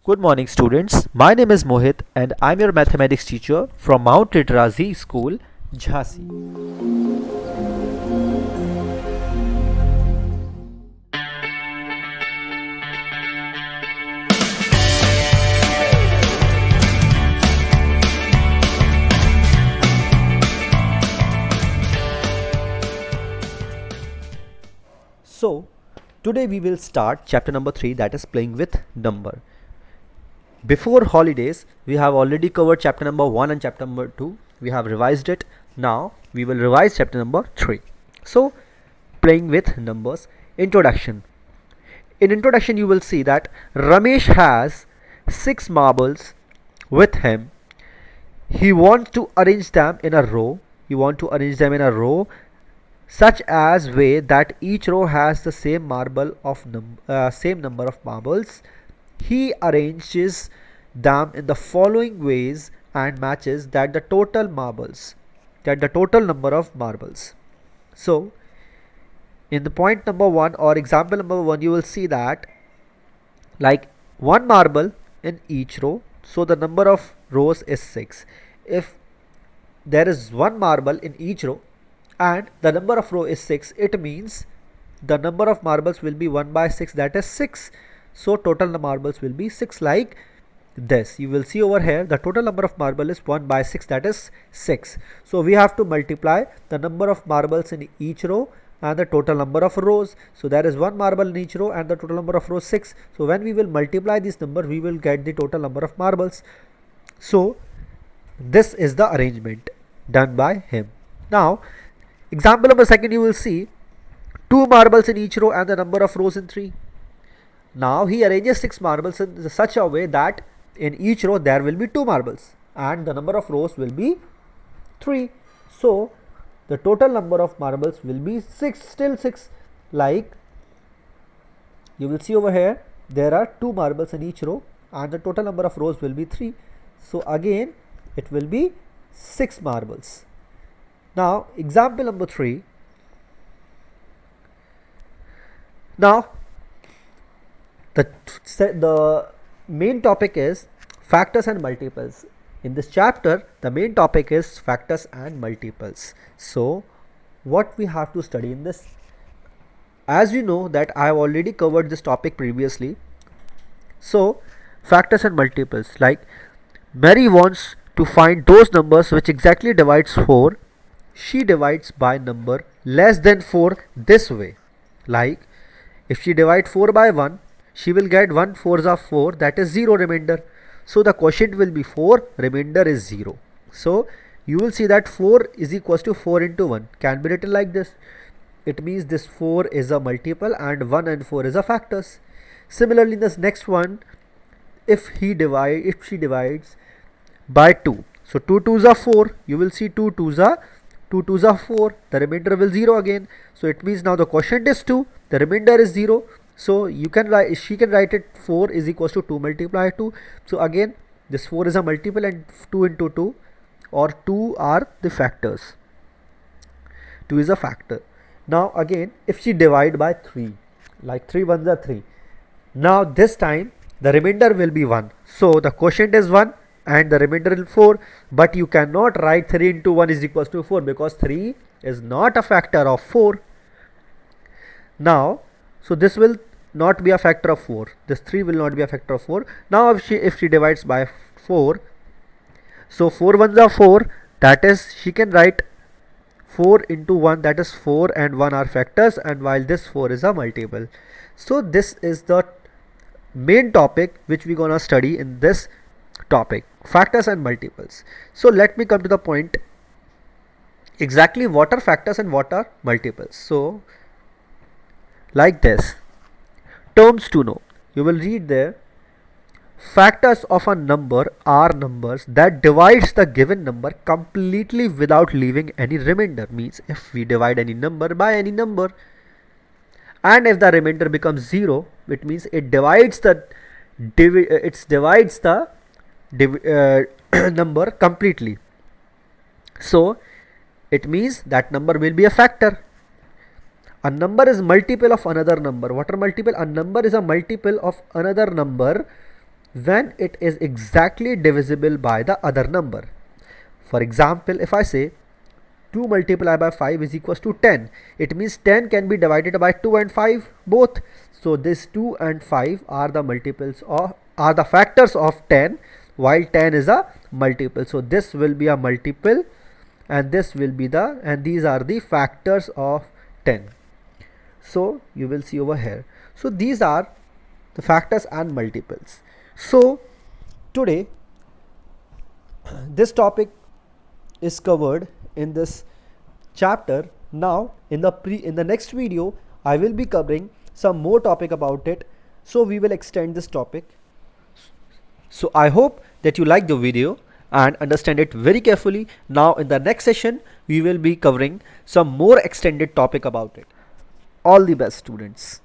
Good morning, students. My name is Mohit, and I'm your mathematics teacher from Mount Literazi School, Jhansi. So, today we will start chapter number 3, that is playing with number. Before holidays, we have already covered chapter number 1 and chapter number 2. We have revised it. Now, we will revise chapter number 3. So, playing with numbers. Introduction. In introduction, you will see that Ramesh has 6 marbles with him. He wants to arrange them in a row. Such as way that each row has the same same number of marbles. He arranges them in the following ways and matches that the total number of marbles. So, in the point number 1 or example number 1, you will see that like one marble in each row, so the number of rows is 6. If there is one marble in each row and the number of row is 6, it means the number of marbles will be 1 by 6, that is 6. So total marbles will be 6, like this. You will see over here the total number of marble is 1 by 6, that is 6. So we have to multiply the number of marbles in each row and the total number of rows. So there is one marble in each row and the total number of rows 6. So when we will multiply this number, we will get the total number of marbles. So this is the arrangement done by him. Now example number 2, you will see 2 marbles in each row and the number of rows in 3. Now he arranges 6 marbles in such a way that in each row there will be 2 marbles and the number of rows will be 3. So the total number of marbles will be 6, still 6. Like you will see over here, there are 2 marbles in each row and the total number of rows will be 3. So again it will be 6 marbles. Now example number 3. Now the main topic is factors and multiples. In this chapter, the main topic is factors and multiples. So what we have to study in this? As you know that I have already covered this topic previously. So factors and multiples, like Mary wants to find those numbers which exactly divides 4. She divides by number less than 4 this way. Like if she divides 4 by 1, she will get 1 4s are 4, that is 0 remainder. So the quotient will be 4, remainder is 0. So you will see that 4 is equals to 4 into 1 can be written like this. It means this 4 is a multiple and 1 and 4 is a factors. Similarly, in this next one, if she divides by 2, so 2 2s are 4, you will see 2 2s are 4, the remainder will 0 again. So it means now the quotient is 2, the remainder is 0. So she can write it 4 is equals to 2 multiply 2. So again this 4 is a multiple and 2 into 2 or 2 are the factors. 2 is a factor. Now again if she divide by 3, like 3 ones are 3. Now this time the remainder will be 1. So the quotient is 1 and the remainder is 4. But you cannot write 3 into 1 is equals to 4 because 3 is not a factor of 4. Now so this will not be a factor of 4. This 3 will not be a factor of 4. Now if she divides by 4, so 4 ones are 4, that is she can write 4 into 1, that is 4 and 1 are factors, and while this 4 is a multiple. So this is the main topic which we gonna study in this topic, factors and multiples. So let me come to the point, exactly what are factors and what are multiples. So like this, terms to know, you will read there, factors of a number are numbers that divides the given number completely without leaving any remainder. Means if we divide any number by any number and if the remainder becomes 0, it means it divides the number completely. So it means that number will be a factor. A number is multiple of another number. What are multiple? A number is a multiple of another number when it is exactly divisible by the other number. For example, if I say 2 multiplied by 5 is equals to 10, it means 10 can be divided by 2 and 5 both. So this 2 and 5 are the multiples of, are the factors of 10, while 10 is a multiple. So this will be a multiple and this will be the, and these are the factors of 10. So you will see over here. So these are the factors and multiples. So today this topic is covered in this chapter. Now in the next video I will be covering some more topic about it, so we will extend this topic. So I hope that you like the video and understand it very carefully. Now in the next session we will be covering some more extended topic about it. All the best, students.